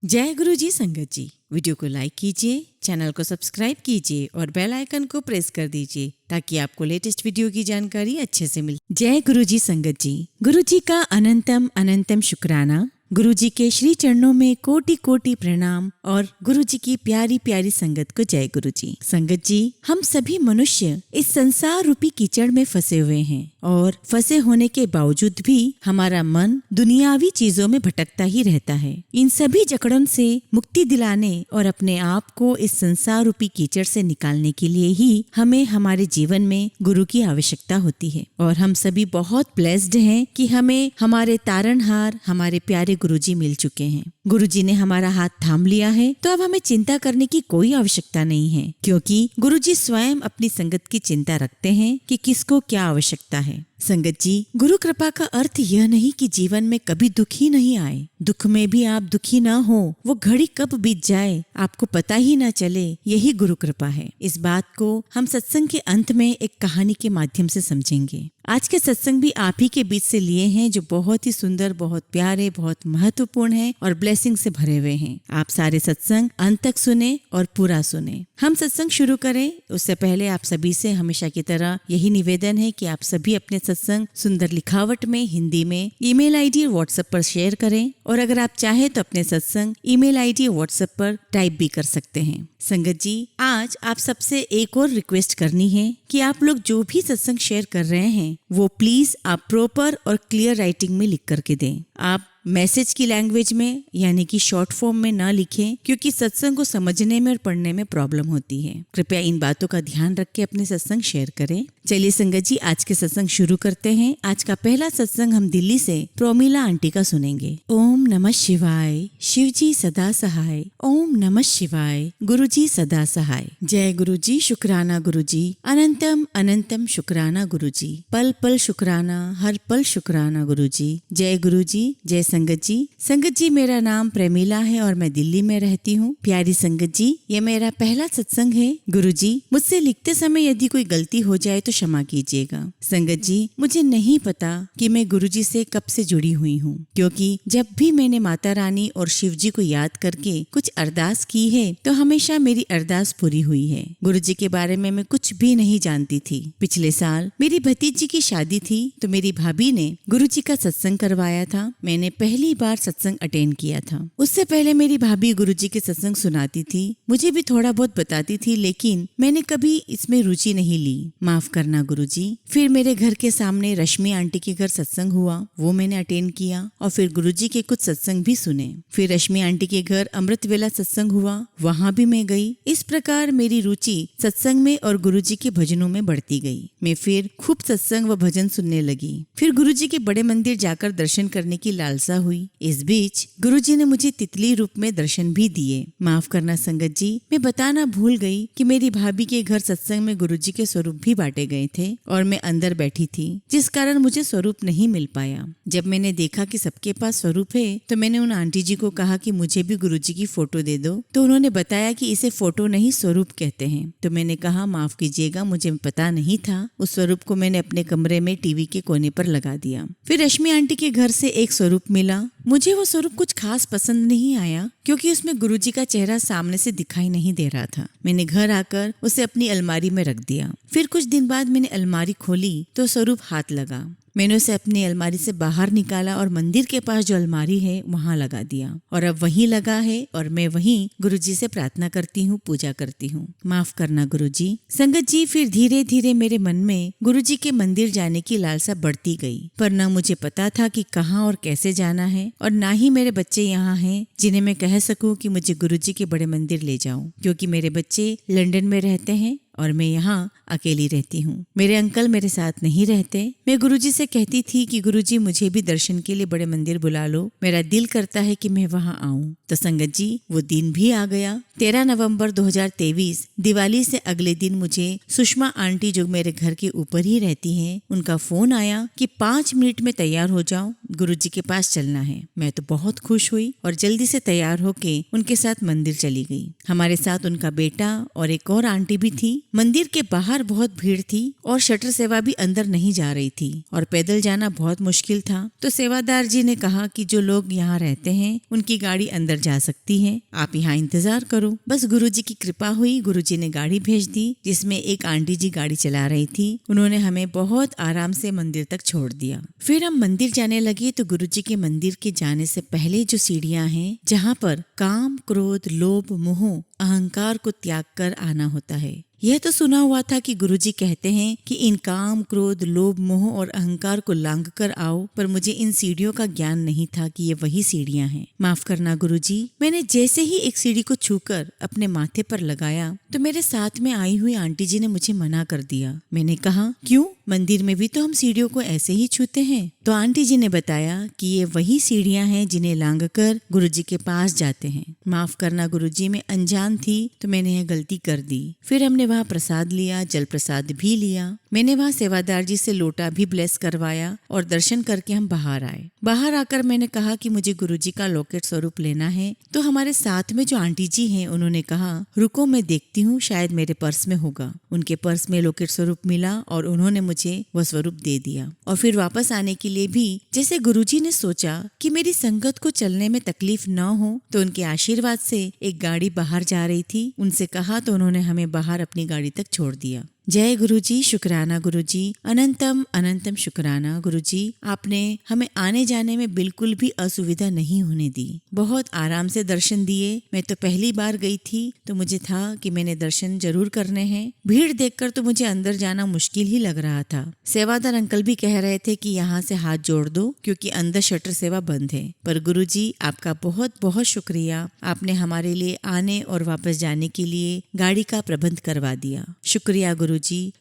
जय गुरु जी संगत जी। वीडियो को लाइक कीजिए, चैनल को सब्सक्राइब कीजिए और बेल आइकन को प्रेस कर दीजिए ताकि आपको लेटेस्ट वीडियो की जानकारी अच्छे से मिले। जय गुरु जी संगत जी। गुरु जी का अनंतम अनंतम शुक्राना। गुरु जी के श्री चरणों में कोटि कोटि प्रणाम और गुरु जी की प्यारी प्यारी संगत को जय गुरु जी। संगत जी, हम सभी मनुष्य इस संसार रूपी कीचड़ में फंसे हुए हैं और फंसे होने के बावजूद भी हमारा मन दुनियावी चीजों में भटकता ही रहता है। इन सभी जकड़ों से मुक्ति दिलाने और अपने आप को इस संसार रूपी कीचड़ से निकालने के लिए ही हमें हमारे जीवन में गुरु की आवश्यकता होती है। और हम सभी बहुत ब्लेस्ड हैं कि हमें हमारे तारणहार हमारे प्यारे गुरुजी मिल चुके हैं। गुरुजी ने हमारा हाथ थाम लिया है, तो अब हमें चिंता करने की कोई आवश्यकता नहीं है, क्योंकि गुरुजी स्वयं अपनी संगत की चिंता रखते हैं कि किसको क्या आवश्यकता है। संगत जी, गुरु कृपा का अर्थ यह नहीं कि जीवन में कभी दुख ही नहीं आए। दुख में भी आप दुखी ना हो, वो घड़ी कब बीत जाए आपको पता ही ना चले, यही गुरु कृपा है। इस बात को हम सत्संग के अंत में एक कहानी के माध्यम से समझेंगे। आज के सत्संग भी आप ही के बीच से लिए हैं, जो बहुत ही सुंदर, बहुत प्यारे, बहुत महत्वपूर्ण है और ब्लेसिंग से भरे हुए हैं। आप सारे सत्संग अंत तक सुने और पूरा सुने। हम सत्संग शुरू करें उससे पहले आप सभी से हमेशा की तरह यही निवेदन है कि आप सभी अपने सत्संग सुंदर लिखावट में हिंदी में ईमेल आईडी और व्हाट्सएप पर शेयर करें, और अगर आप चाहें तो अपने सत्संग ईमेल आईडी और व्हाट्सएप पर टाइप भी कर सकते हैं। संगत जी, आज आप सबसे एक और रिक्वेस्ट करनी है कि आप लोग जो भी सत्संग शेयर कर रहे हैं वो प्लीज आप प्रॉपर और क्लियर राइटिंग में लिख करके दें। आप मैसेज की लैंग्वेज में यानी कि शॉर्ट फॉर्म में ना लिखें, क्योंकि सत्संग को समझने में और पढ़ने में प्रॉब्लम होती है। कृपया इन बातों का ध्यान रख के अपने सत्संग शेयर करें। चलिए संगत जी, आज के सत्संग शुरू करते हैं। आज का पहला सत्संग हम दिल्ली से प्रोमिला आंटी का सुनेंगे। ओम नमः शिवाय, शिव जी सदा सहाय। ओम नमः शिवाय, गुरु जी सदा सहाय। जय गुरु जी, शुक्राना गुरु जी, अनंतम अनंतम शुक्राना गुरु जी, पल पल शुक्राना, हर पल शुक्राना गुरु जी। जय गुरु जी, जय संगत जी। संगत जी, मेरा नाम प्रेमिला है और मैं दिल्ली में रहती हूँ। प्यारी संगत जी, ये मेरा पहला सत्संग है। गुरु जी, मुझसे लिखते समय यदि कोई गलती हो जाए तो क्षमा कीजिएगा। संगत जी, मुझे नहीं पता कि मैं गुरु जी से कब से जुड़ी हुई हूँ, क्योंकि जब भी मैंने माता रानी और शिव जी को याद करके कुछ अरदास की है तो हमेशा मेरी अरदास पूरी हुई है। गुरु जी के बारे में मैं कुछ भी नहीं जानती थी। पिछले साल मेरी भतीजी की शादी थी तो मेरी भाभी ने गुरु जी का सत्संग करवाया था। मैंने पहली बार सत्संग अटेंड किया था। उससे पहले मेरी भाभी गुरुजी के सत्संग सुनाती थी, मुझे भी थोड़ा बहुत बताती थी, लेकिन मैंने कभी इसमें रुचि नहीं ली। माफ करना गुरुजी। फिर मेरे घर के सामने रश्मि आंटी के घर सत्संग हुआ, वो मैंने अटेंड किया और फिर गुरुजी के कुछ सत्संग भी सुने। फिर रश्मि आंटी के घर अमृत वेला सत्संग हुआ, वहाँ भी मैं गई। इस प्रकार मेरी रुचि सत्संग में और गुरुजी के भजनों में बढ़ती गई। मैं फिर खूब सत्संग व भजन सुनने लगी। फिर गुरुजी के बड़े मंदिर जाकर दर्शन करने की लालसा हुई। इस बीच गुरुजी ने मुझे तितली रूप में दर्शन भी दिए। माफ करना संगत जी, मैं बताना भूल गई कि मेरी भाभी के घर सत्संग में गुरुजी के स्वरूप भी बांटे गए थे और मैं अंदर बैठी थी, जिस कारण मुझे स्वरूप नहीं मिल पाया। जब मैंने देखा कि सबके पास स्वरूप है तो मैंने उन आंटी जी को कहा कि मुझे भी गुरुजी की फोटो दे दो, तो उन्होंने बताया कि इसे फोटो नहीं स्वरूप कहते हैं। तो मैंने कहा माफ कीजिएगा, मुझे पता नहीं था। उस स्वरूप को मैंने अपने कमरे में टीवी के कोने पर लगा दिया। फिर रश्मि आंटी के घर से एक स्वरूप मिला। मुझे वो स्वरूप कुछ खास पसंद नहीं आया, क्योंकि उसमें गुरुजी का चेहरा सामने से दिखाई नहीं दे रहा था। मैंने घर आकर उसे अपनी अलमारी में रख दिया। फिर कुछ दिन बाद मैंने अलमारी खोली तो स्वरूप हाथ लगा। मैंने उसे अपनी अलमारी से बाहर निकाला और मंदिर के पास जो अलमारी है वहाँ लगा दिया, और अब वहीं लगा है और मैं वहीं गुरुजी से प्रार्थना करती हूँ, पूजा करती हूँ। माफ करना गुरुजी। संगत जी, फिर धीरे धीरे मेरे मन में गुरुजी के मंदिर जाने की लालसा बढ़ती गई, पर न मुझे पता था कि कहाँ और कैसे जाना है, और ना ही मेरे बच्चे यहाँ हैं जिन्हें मैं कह सकूँ कि मुझे गुरुजी के बड़े मंदिर ले जाऊँ, क्योंकि मेरे बच्चे लंदन में रहते हैं और मैं यहाँ अकेली रहती हूँ। मेरे अंकल मेरे साथ नहीं रहते। मैं गुरुजी से कहती थी कि गुरुजी, मुझे भी दर्शन के लिए बड़े मंदिर बुला लो, मेरा दिल करता है कि मैं वहाँ आऊँ। तो संगत जी, वो दिन भी आ गया। 13 नवंबर 2023 दिवाली से अगले दिन मुझे सुषमा आंटी, जो मेरे घर के ऊपर ही रहती हैं, उनका फोन आया कि 5 मिनट में तैयार हो जाओ, गुरुजी के पास चलना है। मैं तो बहुत खुश हुई और जल्दी से तैयार होके उनके साथ मंदिर चली गई। हमारे साथ उनका बेटा और एक और आंटी भी थी। मंदिर के बाहर बहुत भीड़ थी और शटर सेवा भी अंदर नहीं जा रही थी और पैदल जाना बहुत मुश्किल था। तो सेवादार जी ने कहा कि जो लोग यहाँ रहते हैं उनकी गाड़ी अंदर अंदर जा सकती हैं, आप यहाँ इंतजार करो। बस गुरुजी की कृपा हुई, गुरुजी ने गाड़ी भेज दी जिसमें एक आंटी जी गाड़ी चला रही थी। उन्होंने हमें बहुत आराम से मंदिर तक छोड़ दिया। फिर हम मंदिर जाने लगे तो गुरुजी के मंदिर के जाने से पहले जो सीढ़ियाँ हैं, जहाँ पर काम, क्रोध, लोभ, मोह, अहंकार को त्याग कर आना होता है। यह तो सुना हुआ था कि गुरुजी कहते हैं कि इन काम, क्रोध, लोभ, मोह और अहंकार को लांघ कर आओ, पर मुझे इन सीढ़ियों का ज्ञान नहीं था कि ये वही सीढ़ियां हैं। माफ करना गुरुजी। मैंने जैसे ही एक सीढ़ी को छूकर अपने माथे पर लगाया तो मेरे साथ में आई हुई आंटी जी ने मुझे मना कर दिया। मैंने कहा, क्यों? मंदिर में भी तो हम सीढ़ियों को ऐसे ही छूते हैं। तो आंटी जी ने बताया कि ये वही सीढ़ियां हैं जिन्हें लांघ कर गुरुजी के पास जाते हैं। माफ करना गुरुजी, मैं अनजान थी तो मैंने यह गलती कर दी। फिर हमने वहाँ प्रसाद लिया, जल प्रसाद भी लिया। मैंने वहाँ सेवादार जी से लोटा भी ब्लेस करवाया और दर्शन करके हम बाहर आए। बाहर आकर मैंने कहा कि मुझे गुरुजी का लॉकेट स्वरूप लेना है। तो हमारे साथ में जो आंटी जी हैं उन्होंने कहा, रुको मैं देखती हूँ, शायद मेरे पर्स में होगा। उनके पर्स में लॉकेट स्वरूप मिला और उन्होंने मुझे वह स्वरूप दे दिया। और फिर वापस आने के लिए भी जैसे गुरुजी ने सोचा कि मेरी संगत को चलने में तकलीफ न हो, तो उनके आशीर्वाद से एक गाड़ी बाहर जा रही थी, उनसे कहा तो उन्होंने हमें बाहर अपनी गाड़ी तक छोड़ दिया। जय गुरुजी, शुक्राना गुरुजी, अनंतम अनंतम शुक्राना गुरुजी। आपने हमें आने जाने में बिल्कुल भी असुविधा नहीं होने दी। बहुत आराम से दर्शन दिए। मैं तो पहली बार गई थी तो मुझे था कि मैंने दर्शन जरूर करने हैं। भीड़ देखकर तो मुझे अंदर जाना मुश्किल ही लग रहा था। सेवादार अंकल भी कह रहे थे कि यहाँ से हाथ जोड़ दो क्योंकि अंदर शटर सेवा बंद है। पर गुरुजी आपका बहुत बहुत शुक्रिया, आपने हमारे लिए आने और वापस जाने के लिए गाड़ी का प्रबंध करवा दिया। शुक्रिया गुरुजी,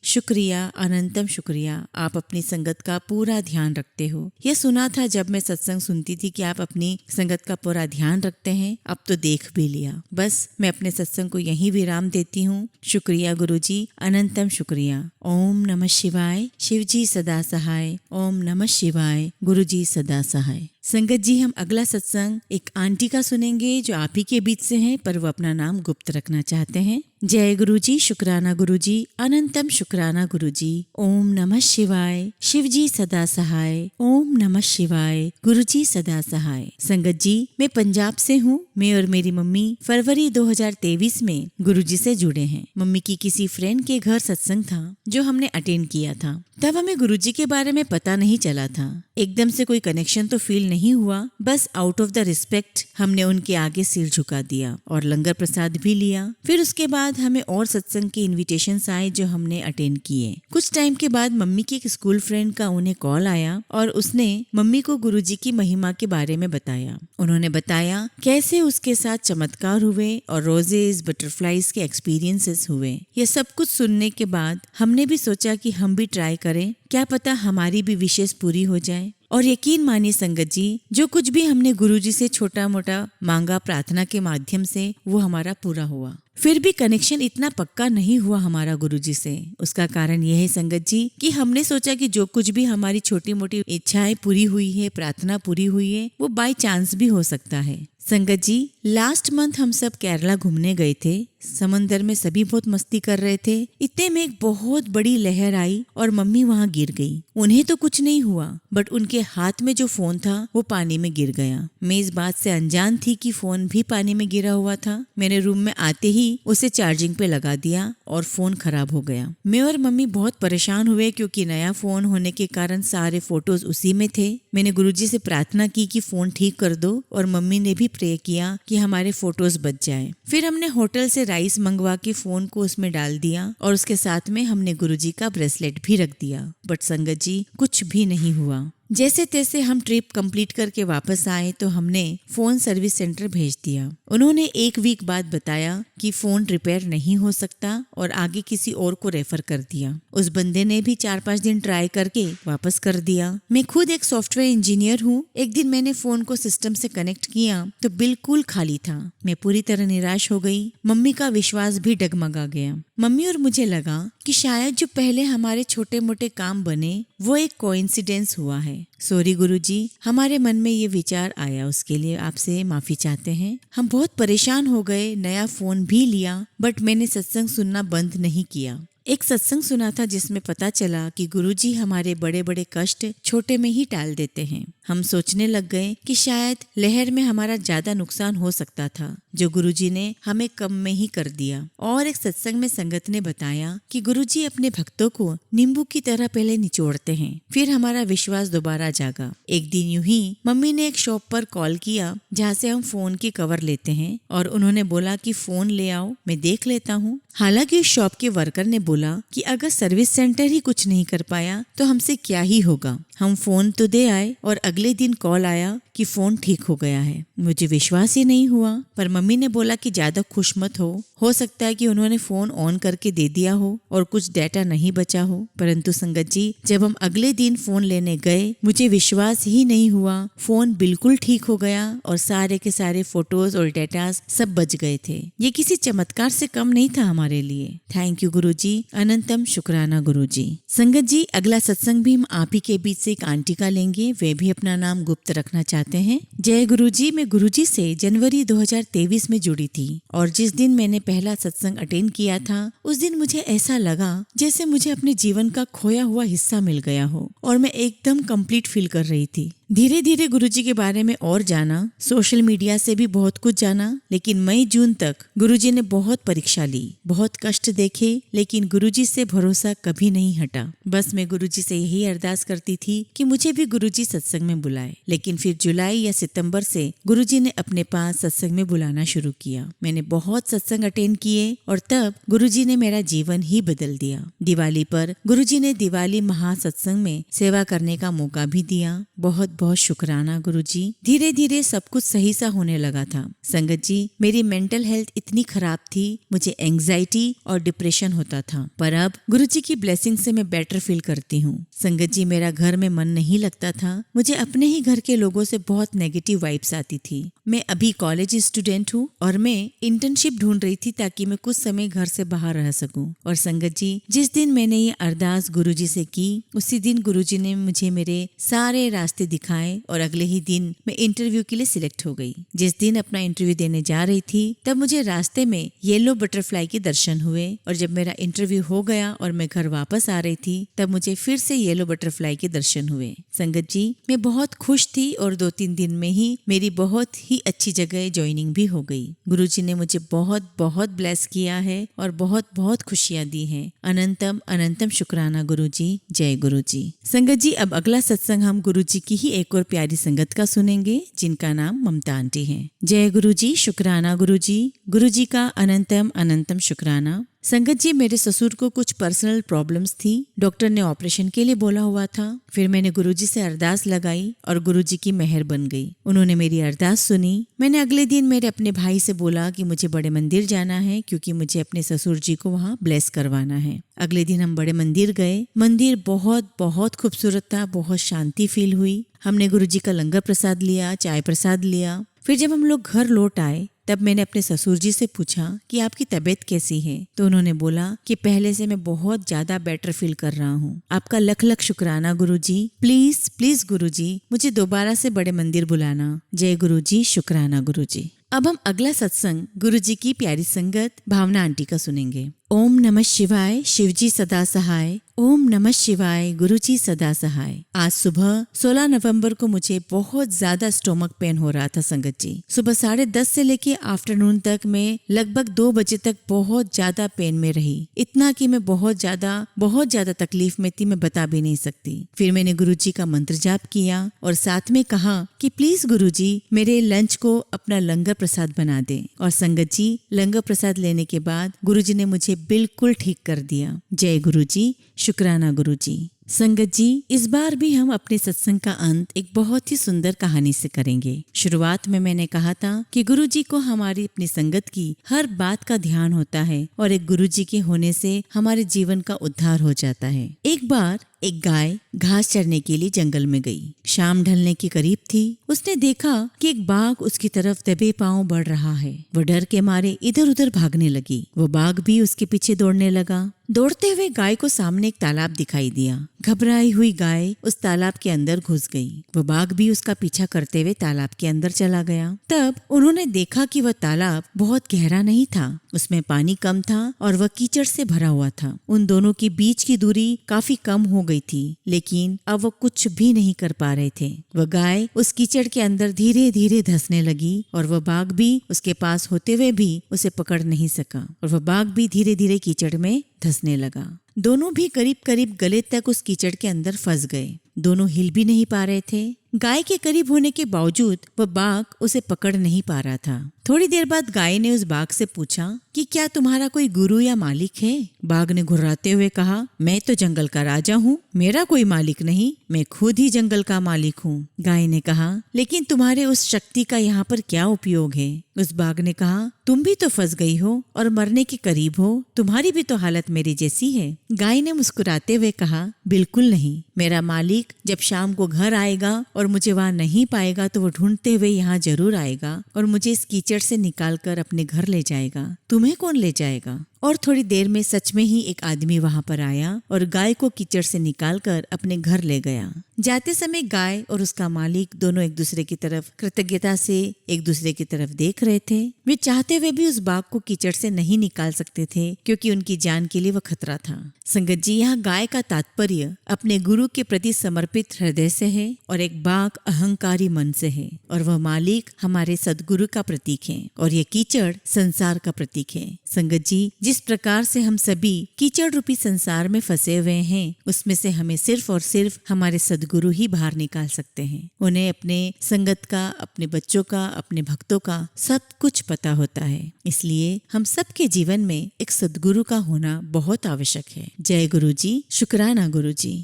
शुक्रिया, अनंतम शुक्रिया। आप अपनी संगत का पूरा ध्यान रखते हो। यह सुना था जब मैं सत्संग सुनती थी कि आप अपनी संगत का पूरा ध्यान रखते हैं। अब तो देख भी लिया। बस मैं अपने सत्संग को यहीं विराम देती हूँ। शुक्रिया गुरुजी, अनंतम शुक्रिया। ओम नमः शिवाय। शिवजी सदा सहाय। ओम नमः शिवाय। गुरुजी सदा सहाय। संगत जी, हम अगला सत्संग एक आंटी का सुनेंगे जो आप ही के बीच से हैं, पर वो अपना नाम गुप्त रखना चाहते हैं। जय गुरुजी, शुक्राना गुरुजी, अनंतम शुक्राना गुरुजी। ओम नमः शिवाय। शिवजी सदा सहाय। ओम नमः शिवाय। गुरुजी सदा सहाय। संगत जी, मैं पंजाब से हूँ। मैं और मेरी मम्मी फरवरी 2023 में गुरुजी से जुड़े हैं। मम्मी की किसी फ्रेंड के घर सत्संग था जो हमने अटेंड किया था। तब हमें गुरुजी के बारे में पता नहीं चला था। एकदम से कोई कनेक्शन तो फील नहीं हुआ। बस आउट ऑफ द रिस्पेक्ट हमने उनके आगे सिर झुका दिया और लंगर प्रसाद भी लिया। फिर उसके बाद हमें और सत्संग के इनविटेशंस आए जो हमने अटेंड किए। कुछ टाइम के बाद मम्मी की एक स्कूल फ्रेंड का उन्हें कॉल आया और उसने मम्मी को गुरुजी की महिमा के बारे में बताया। उन्होंने बताया कैसे उसके साथ चमत्कार हुए और रोजेस, बटरफ्लाईज के एक्सपीरियंसेस हुए। ये सब कुछ सुनने के बाद हमने भी सोचा कि हम भी ट्राई करें, क्या पता हमारी भी विशेष पूरी हो जाए। और यकीन मानिए संगत जी, जो कुछ भी हमने गुरुजी से छोटा मोटा मांगा प्रार्थना के माध्यम से, वो हमारा पूरा हुआ। फिर भी कनेक्शन इतना पक्का नहीं हुआ हमारा गुरुजी से। उसका कारण यह है संगत जी कि हमने सोचा कि जो कुछ भी हमारी छोटी मोटी इच्छाएं पूरी हुई है, प्रार्थना पूरी हुई है, वो बाय चांस भी हो सकता है। संगत जी, लास्ट मंथ हम सब केरला घूमने गए थे। समंदर में सभी बहुत मस्ती कर रहे थे। इतने में एक बहुत बड़ी लहर आई और मम्मी वहाँ गिर गई। उन्हें तो कुछ नहीं हुआ, बट उनके हाथ में जो फोन था वो पानी में गिर गया। मैं इस बात से अनजान थी कि फोन भी पानी में गिरा हुआ था। मैंने रूम में आते ही उसे चार्जिंग पे लगा दिया और फोन खराब हो गया। मैं और मम्मी बहुत परेशान हुए क्योंकि नया फोन होने के कारण सारे फोटोज उसी में थे। मैंने गुरुजी से प्रार्थना की कि फोन ठीक कर दो और मम्मी ने भी प्रे किया कि हमारे फोटोज बच जाए। फिर हमने होटल से राइस मंगवा के फोन को उसमें डाल दिया और उसके साथ में हमने गुरुजी का ब्रेसलेट भी रख दिया। बट संगत जी, कुछ भी नहीं हुआ। जैसे तैसे हम ट्रिप कंप्लीट करके वापस आए तो हमने फोन सर्विस सेंटर भेज दिया। उन्होंने एक वीक बाद बताया कि फोन रिपेयर नहीं हो सकता और आगे किसी और को रेफर कर दिया। उस बंदे ने भी 4-5 दिन ट्राई करके वापस कर दिया। मैं खुद एक सॉफ्टवेयर इंजीनियर हूँ। एक दिन मैंने फोन को सिस्टम से कनेक्ट किया तो बिल्कुल खाली था। मैं पूरी तरह निराश हो गई। मम्मी का विश्वास भी डगमगा गया। मम्मी और मुझे लगा कि शायद जो पहले हमारे छोटे मोटे काम बने वो एक कोइंसिडेंस हुआ है। सॉरी गुरुजी, हमारे मन में ये विचार आया, उसके लिए आपसे माफी चाहते हैं। हम बहुत परेशान हो गए। नया फोन भी लिया बट मैंने सत्संग सुनना बंद नहीं किया। एक सत्संग सुना था जिसमें पता चला कि गुरुजी हमारे बड़े बड़े कष्ट छोटे में ही टाल देते हैं। हम सोचने लग गए कि शायद लहर में हमारा ज्यादा नुकसान हो सकता था, जो गुरुजी ने हमें कम में ही कर दिया। और एक सत्संग में संगत ने बताया कि गुरुजी अपने भक्तों को नींबू की तरह पहले निचोड़ते हैं, फिर हमारा विश्वास दोबारा जागा। एक दिन यूं ही मम्मी ने एक शॉप पर कॉल किया जहाँ से हम फोन की कवर लेते हैं, और उन्होंने बोला कि फोन ले आओ, मैं देख लेता हूँ। हालांकि उस शॉप के वर्कर ने बोला कि अगर सर्विस सेंटर ही कुछ नहीं कर पाया तो हमसे क्या ही होगा। हम फोन तो दे आए और अगले दिन कॉल आया कि फोन ठीक हो गया है। मुझे विश्वास ही नहीं हुआ, पर मम्मी ने बोला कि ज्यादा खुश मत हो सकता है कि उन्होंने फोन ऑन करके दे दिया हो और कुछ डेटा नहीं बचा हो। परंतु संगत जी, जब हम अगले दिन फोन लेने गए, मुझे विश्वास ही नहीं हुआ। फोन बिल्कुल ठीक हो गया और सारे के सारे फोटोज और डेटास सब बच गए थे। ये किसी चमत्कार से कम नहीं था हमारे लिए। थैंक यू गुरुजी, अनंतम शुक्राना गुरुजी। संगत जी, अगला सत्संग भी हम आप ही के बीच से एक आंटी का लेंगे। वे भी अपना नाम गुप्त रखना चाहते हैं। जय गुरुजी। मैं गुरुजी से जनवरी 2023 में जुड़ी थी और जिस दिन मैंने पहला सत्संग अटेंड किया था, उस दिन मुझे ऐसा लगा जैसे मुझे अपने जीवन का खोया हुआ हिस्सा मिल गया हो और मैं एकदम कंप्लीट फील कर रही थी। धीरे धीरे गुरुजी के बारे में और जाना, सोशल मीडिया से भी बहुत कुछ जाना, लेकिन मई जून तक गुरुजी ने बहुत परीक्षा ली, बहुत कष्ट देखे, लेकिन गुरुजी से भरोसा कभी नहीं हटा। बस मैं गुरुजी से यही अरदास करती थी कि मुझे भी गुरुजी सत्संग में बुलाए। लेकिन फिर जुलाई या सितंबर से गुरुजी ने अपने पास सत्संग में बुलाना शुरू किया। मैंने बहुत सत्संग अटेंड किए और तब गुरुजी ने मेरा जीवन ही बदल दिया। दिवाली पर गुरुजी ने दिवाली महासत्संग में सेवा करने का मौका भी दिया। बहुत बहुत शुक्राना गुरुजी। धीरे धीरे सब कुछ सही सा होने लगा था। संगत जी, मेरी मेंटल हेल्थ इतनी खराब थी, मुझे एंजाइटी और डिप्रेशन होता था, पर अब गुरुजी की ब्लेसिंग से मैं बेटर फील करती हूँ। संगत जी, मेरा घर में मन नहीं लगता था। मुझे अपने ही घर के लोगों से बहुत नेगेटिव वाइब्स आती थी। मैं अभी कॉलेज स्टूडेंट हूँ और मैं इंटर्नशिप ढूंढ रही थी ताकि मैं कुछ समय घर से बाहर रह सकूं। और संगत जी, जिस दिन मैंने ये अरदास गुरुजी से की, उसी दिन गुरुजी ने मुझे मेरे सारे रास्ते दिखाए और अगले ही दिन मैं इंटरव्यू के लिए सिलेक्ट हो गई। जिस दिन अपना इंटरव्यू देने जा रही थी, तब मुझे रास्ते में येलो बटरफ्लाई के दर्शन हुए और जब मेरा इंटरव्यू हो गया और मैं घर वापस आ रही थी, तब मुझे फिर से येलो बटरफ्लाई के दर्शन हुए। संगत जी, मैं बहुत खुश थी और 2-3 दिन में ही मेरी बहुत ही अच्छी जगह ज्वाइनिंग भी हो गई। गुरुजी ने मुझे बहुत बहुत ब्लेस किया है और बहुत बहुत खुशियां दी हैं। अनंतम अनंतम शुक्राना गुरुजी। जय गुरुजी। संगत जी, अब अगला सत्संग हम गुरुजी की ही एक और प्यारी संगत का सुनेंगे, जिनका नाम ममता आंटी है। जय गुरुजी। शुक्राना गुरुजी। गुरुजी का अनंतम अनंतम शुक्राना। संगत जी, मेरे ससुर को कुछ पर्सनल प्रॉब्लम्स थी। डॉक्टर ने ऑपरेशन के लिए बोला हुआ था। फिर मैंने गुरुजी से अरदास लगाई और गुरुजी की मेहर बन गई। उन्होंने मेरी अरदास सुनी। मैंने अगले दिन मेरे अपने भाई से बोला कि मुझे बड़े मंदिर जाना है, क्योंकि मुझे अपने ससुर जी को वहाँ ब्लेस करवाना है। अगले दिन हम बड़े मंदिर गए। मंदिर बहुत बहुत खूबसूरत था, बहुत शांति फील हुई। हमने गुरुजी का लंगर प्रसाद लिया, चाय प्रसाद लिया। फिर जब हम लोग घर लौट आए, तब मैंने अपने ससुर जी से पूछा कि आपकी तबीयत कैसी है, तो उन्होंने बोला कि पहले से मैं बहुत ज्यादा बेटर फील कर रहा हूँ। आपका लख लख शुक्राना गुरुजी। प्लीज प्लीज गुरुजी, मुझे दोबारा से बड़े मंदिर बुलाना। जय गुरुजी। शुक्राना गुरुजी। अब हम अगला सत्संग गुरुजी की प्यारी संगत भावना आंटी का सुनेंगे। ओम नमः शिवाय, शिवजी सदा सहाय। ओम नमः शिवाय, गुरुजी सदा सहाय। आज सुबह 16 नवंबर को मुझे बहुत ज्यादा स्टोमक पेन हो रहा था संगत जी। सुबह 10:30 से लेके आफ्टरनून तक मैं लगभग 2 बजे तक बहुत ज्यादा पेन में रही। इतना कि मैं बहुत ज्यादा तकलीफ में थी, मैं बता भी नहीं सकती। फिर मैंने गुरुजी का मंत्र जाप किया और साथ में कहा कि प्लीज गुरुजी, मेरे लंच को अपना लंगर प्रसाद बना दे। और संगत जी, लंगर प्रसाद लेने के बाद गुरुजी ने मुझे बिल्कुल ठीक कर दिया। जय गुरुजी। शुक्राना गुरुजी। संगत जी, इस बार भी हम अपने सत्संग का अंत एक बहुत ही सुंदर कहानी से करेंगे। शुरुआत में मैंने कहा था कि गुरुजी को हमारी अपनी संगत की हर बात का ध्यान होता है और एक गुरुजी के होने से हमारे जीवन का उद्धार हो जाता है। एक बार एक गाय घास चरने के लिए जंगल में गई। शाम ढलने के करीब थी। उसने देखा कि एक बाघ उसकी तरफ दबे पांव बढ़ रहा है। वो डर के मारे इधर उधर भागने लगी। वो बाघ भी उसके पीछे दौड़ने लगा। दौड़ते हुए गाय को सामने एक तालाब दिखाई दिया। घबराई हुई गाय उस तालाब के अंदर घुस गई। वो बाघ भी उसका पीछा करते हुए तालाब के अंदर चला गया। तब उन्होंने देखा कि वह तालाब बहुत गहरा नहीं था, उसमें पानी कम था और वह कीचड़ से भरा हुआ था। उन दोनों के बीच की दूरी काफी कम हो गई थी, लेकिन अब वो कुछ भी नहीं कर पा रहे थे। वह गाय उस कीचड़ के अंदर धीरे धीरे धंसने लगी और वह बाघ भी उसके पास होते हुए भी उसे पकड़ नहीं सका और वह बाघ भी धीरे धीरे कीचड़ में धंसने लगा। दोनों भी करीब करीब गले तक उस कीचड़ के अंदर फंस गए। दोनों हिल भी नहीं पा रहे थे। गाय के करीब होने के बावजूद वह बाघ उसे पकड़ नहीं पा रहा था। थोड़ी देर बाद गाय ने उस बाघ से पूछा कि क्या तुम्हारा कोई गुरु या मालिक है? बाघ ने घुर्राते हुए कहा, मैं तो जंगल का राजा हूँ, मेरा कोई मालिक नहीं, मैं खुद ही जंगल का मालिक हूँ। गाय ने कहा, लेकिन तुम्हारे उस शक्ति का यहाँ पर क्या उपयोग है? उस बाघ ने कहा, तुम भी तो फंस गई हो और मरने के करीब हो, तुम्हारी भी तो हालत मेरी जैसी है। गाय ने मुस्कुराते हुए कहा, बिल्कुल नहीं, मेरा मालिक जब शाम को घर आएगा और मुझे वहाँ नहीं पाएगा तो वो ढूंढते हुए यहाँ जरूर आएगा और मुझे इस कीचड़ से निकालकर अपने घर ले जाएगा। तुम्हें कौन ले जाएगा? और थोड़ी देर में सच में ही एक आदमी वहां पर आया और गाय को कीचड़ से निकालकर अपने घर ले गया। जाते समय गाय और उसका मालिक दोनों एक दूसरे की तरफ कृतज्ञता से एक दूसरे की तरफ देख रहे थे। वे चाहते हुए भी उस बाघ को कीचड़ से नहीं निकाल सकते थे क्योंकि उनकी जान के लिए वह खतरा था। संगत जी, यहाँ गाय का तात्पर्य अपने गुरु के प्रति समर्पित हृदय से है और एक बाघ अहंकारी मन से है और वह मालिक हमारे सदगुरु का प्रतीक है और ये कीचड़ संसार का प्रतीक है। संगत जी, जिस प्रकार से हम सभी कीचड़ रूपी संसार में फंसे हुए हैं, उसमें से हमें सिर्फ और सिर्फ हमारे सदगुरु ही बाहर निकाल सकते हैं। उन्हें अपने संगत का, अपने बच्चों का, अपने भक्तों का सब कुछ पता होता है। इसलिए हम सबके जीवन में एक सदगुरु का होना बहुत आवश्यक है। जय गुरु जी, शुक्राना गुरु जी।